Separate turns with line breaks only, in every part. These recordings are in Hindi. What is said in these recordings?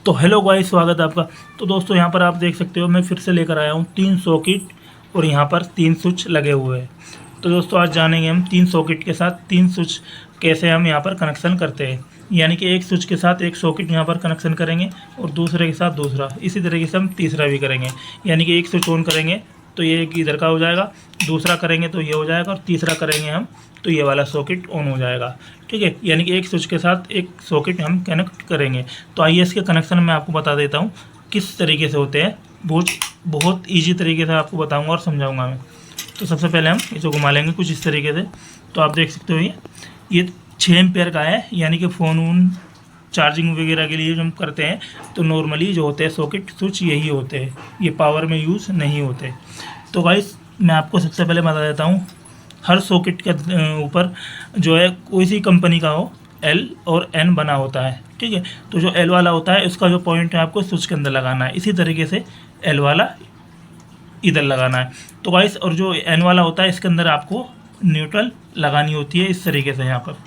तो हेलो गाइस, स्वागत है आपका। तो दोस्तों यहाँ पर आप देख सकते हो मैं फिर से लेकर आया हूँ 3 सॉकेट और यहाँ पर 3 स्विच लगे हुए हैं। तो दोस्तों आज जानेंगे हम 3 सॉकेट के साथ 3 स्विच कैसे हम यहाँ पर कनेक्शन करते हैं। यानी कि एक स्विच के साथ एक सॉकेट यहाँ पर कनेक्शन करेंगे और दूसरे के साथ दूसरा, इसी तरीके से हम तीसरा भी करेंगे। यानी कि एक स्विच ऑन करेंगे तो ये एक इधर का हो जाएगा, दूसरा करेंगे तो ये हो जाएगा और तीसरा करेंगे हम तो ये वाला सॉकेट ऑन हो जाएगा। ठीक है, यानी कि एक स्विच के साथ एक सॉकेट हम कनेक्ट करेंगे। तो आइए इसके कनेक्शन मैं आपको बता देता हूँ किस तरीके से होते हैं। बहुत ईजी तरीके से आपको बताऊँगा और समझाऊँगा मैं। तो सबसे पहले हम इसे घुमा लेंगे कुछ इस तरीके से। तो आप देख सकते हो ये 6 एम्पेयर का है, यानी कि फ़ोन वोन चार्जिंग वगैरह के लिए जो हम करते हैं तो नॉर्मली जो होते हैं सॉकेट स्विच यही होते हैं, ये पावर में यूज़ नहीं होते। तो गाइस मैं आपको सबसे पहले बता देता हूँ, हर सॉकेट के ऊपर जो है कोई सी कंपनी का हो एल और एन बना होता है। ठीक है, तो जो एल वाला होता है उसका जो पॉइंट है आपको स्विच के अंदर लगाना है, इसी तरीके से एल वाला इधर लगाना है। तो गाइस और जो एन वाला होता है इसके अंदर आपको न्यूट्रल लगानी होती है इस तरीके से। यहाँ पर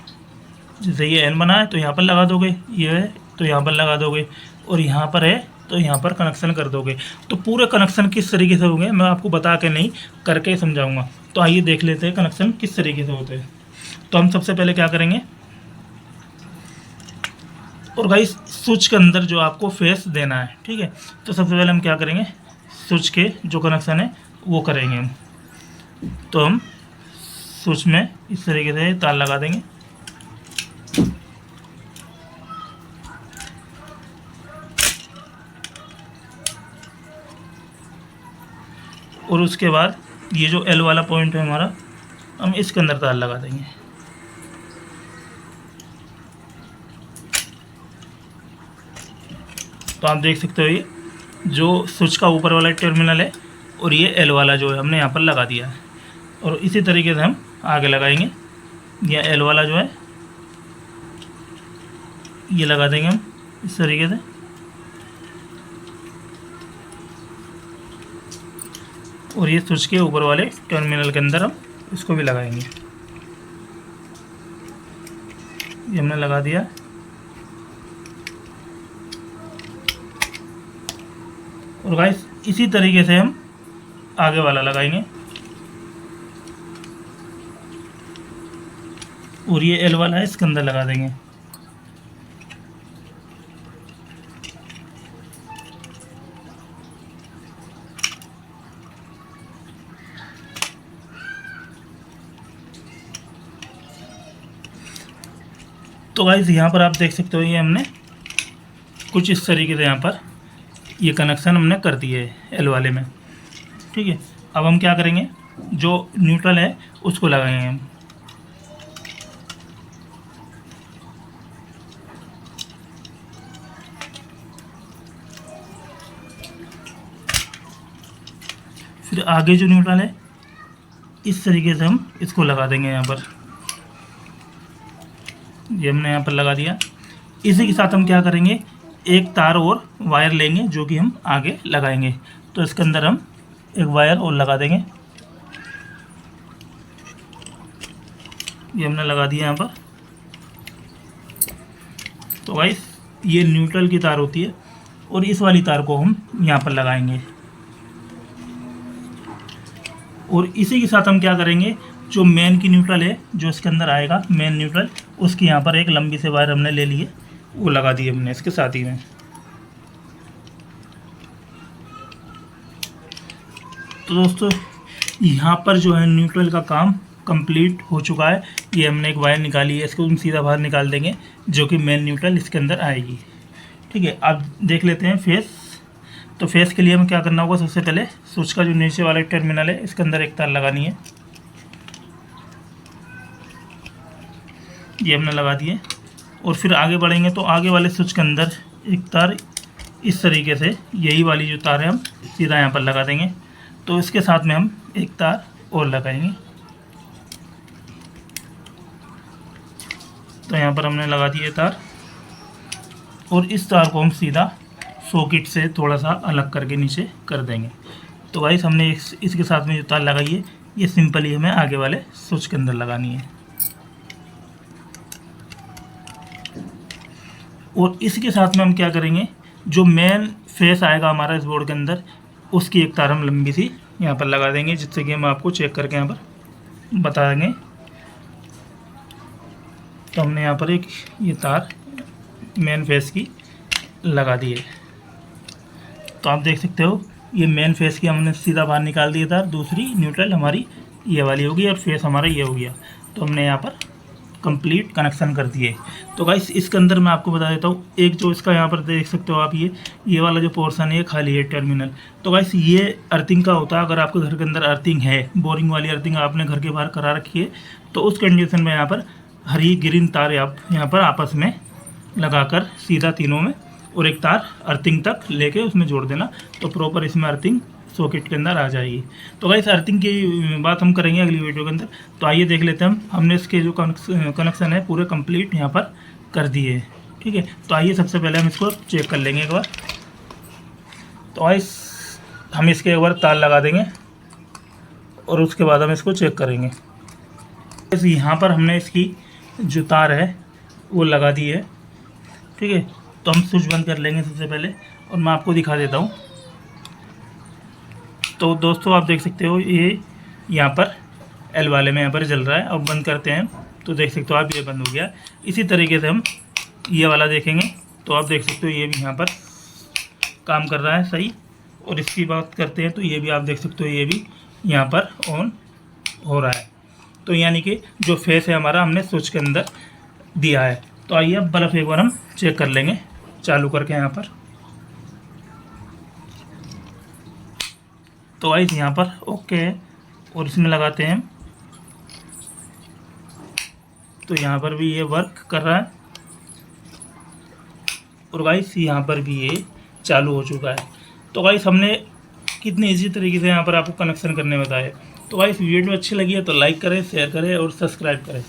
जैसे ये एन बना है तो यहाँ पर लगा दोगे, ये है तो यहाँ पर लगा दोगे, और यहाँ पर है तो यहाँ पर कनेक्शन कर दोगे। तो पूरे कनेक्शन किस तरीके से होंगे मैं आपको बता के नहीं करके समझाऊंगा। तो आइए देख लेते हैं कनेक्शन किस तरीके से होते हैं। तो हम सबसे पहले क्या करेंगे, और गाइस स्विच के अंदर जो आपको फेस देना है। ठीक है, तो सबसे पहले हम क्या करेंगे, स्विच के जो कनेक्शन है वो करेंगे हम। तो हम स्विच में इस तरीके से तार लगा देंगे। और उसके बाद ये जो एल वाला पॉइंट है हमारा, हम इसके अंदर तार लगा देंगे। तो आप देख सकते हो ये जो स्विच का ऊपर वाला टर्मिनल है और ये एल वाला जो है हमने यहाँ पर लगा दिया है। और इसी तरीके से हम आगे लगाएंगे, ये एल वाला जो है ये लगा देंगे हम इस तरीके से। और ये स्विच के ऊपर वाले टर्मिनल के अंदर हम इसको भी लगाएंगे। ये हमने लगा दिया। और गाइस इसी तरीके से हम आगे वाला लगाएंगे। और ये एल वाला है इसके अंदर लगा देंगे। तो गाइस यहाँ पर आप देख सकते हो ये हमने कुछ इस तरीके से यहाँ पर ये कनेक्शन हमने कर दिए है एल वाले में। ठीक है, अब हम क्या करेंगे, जो न्यूट्रल है उसको लगाएंगे हम। फिर आगे जो न्यूट्रल है इस तरीके से हम इसको लगा देंगे यहाँ पर। ये हमने यहाँ पर लगा दिया। इसी के साथ हम क्या करेंगे, एक तार और वायर लेंगे जो कि हम आगे लगाएंगे। तो इसके अंदर हम एक वायर और लगा देंगे। ये हमने लगा दिया यहाँ पर। तो गाइस ये न्यूट्रल की तार होती है और इस वाली तार को हम यहाँ पर लगाएंगे। और इसी के साथ हम क्या करेंगे, जो मेन की न्यूट्रल है जो इसके अंदर आएगा मेन न्यूट्रल, उसकी यहाँ पर एक लंबी से वायर हमने ले ली है, वो लगा दी हमने इसके साथ ही में। तो दोस्तों यहाँ पर जो है न्यूट्रल का काम कंप्लीट हो चुका है। ये हमने एक वायर निकाली है, इसको हम सीधा बाहर निकाल देंगे जो कि मेन न्यूट्रल इसके अंदर आएगी। ठीक है, अब देख लेते हैं फेस। तो फेस के लिए हमें क्या करना होगा, सबसे पहले स्विच का जो नीचे वाला टर्मिनल है इसके अंदर एक तार लगानी है। ये हमने लगा दिए। और फिर आगे बढ़ेंगे तो आगे वाले स्विच के अंदर एक तार इस तरीके से, यही वाली जो तार है हम सीधा यहाँ पर लगा देंगे। तो इसके साथ में हम एक तार और लगाएंगे। तो यहाँ पर हमने लगा दिए तार, और इस तार को हम सीधा सॉकेट से थोड़ा सा अलग करके नीचे कर देंगे। तो गाइस हमने इसके साथ में जो तार लगाई है ये सिंपली हमें आगे वाले स्विच के अंदर लगानी है। और इसके साथ में हम क्या करेंगे, जो मेन फेस आएगा हमारा इस बोर्ड के अंदर, उसकी एक तार हम लंबी सी यहाँ पर लगा देंगे, जिससे कि हम आपको चेक करके यहाँ पर बता देंगे। तो हमने यहाँ पर एक ये तार मेन फेस की लगा दी है। तो आप देख सकते हो ये मेन फेस की हमने सीधा बाहर निकाल दिया तार, दूसरी न्यूट्रल हमारी ये वाली होगी और फेस हमारा ये हो गया। तो हमने यहाँ पर कंप्लीट कनेक्शन कर दिए। तो गाइस इसके अंदर मैं आपको बता देता हूँ, एक जो इसका यहाँ पर देख सकते हो आप, ये वाला जो पोर्शन है खाली है टर्मिनल। तो गाइस ये अर्थिंग का होता है। अगर आपके घर के अंदर अर्थिंग है, बोरिंग वाली अर्थिंग आपने घर के बाहर करा रखी है, तो उस कंडीशन में यहाँ पर हरी ग्रीन तार आप यहाँ पर आपस में लगाकर सीधा तीनों में, और एक तार अर्थिंग तक लेके उसमें जोड़ देना, तो प्रॉपर इसमें अर्थिंग सॉकेट के अंदर आ जाएगी। तो गाइस अर्थिंग की बात हम करेंगे अगली वीडियो के अंदर। तो आइए देख लेते हैं हमने इसके जो कनेक्शन है पूरे कंप्लीट यहाँ पर कर दिए हैं। ठीक है, तो आइए सबसे पहले हम इसको चेक कर लेंगे एक बार। तो गाइस हम इसके एक बार तार लगा देंगे और उसके बाद हम इसको चेक करेंगे। यहाँ पर हमने इसकी जो तार है वो लगा दी है। ठीक है, तो हम स्विच बंद कर लेंगे सबसे पहले और मैं आपको दिखा देता हूँ। तो दोस्तों आप देख सकते हो ये यहाँ पर एल वाले में यहाँ पर जल रहा है। अब बंद करते हैं तो देख सकते हो आप ये बंद हो गया। इसी तरीके से हम ये वाला देखेंगे तो आप देख सकते हो ये भी यहाँ पर काम कर रहा है सही। और इसकी बात करते हैं तो ये भी आप देख सकते हो ये भी यहाँ पर ऑन हो रहा है। तो यानी कि जो फेस है हमारा हमने स्विच के अंदर दिया है। तो आइए अब बल्ब एक बार हम चेक कर लेंगे चालू करके यहाँ पर। तो गाइस यहाँ पर ओके है और इसमें लगाते हैं, तो यहाँ पर भी ये वर्क कर रहा है और गाइस यहाँ पर भी ये चालू हो चुका है। तो गाइस हमने कितनी इजी तरीके से यहाँ पर आपको कनेक्शन करने बताए। तो गाइस वीडियो अच्छी लगी है तो लाइक करें, शेयर करें और सब्सक्राइब करें।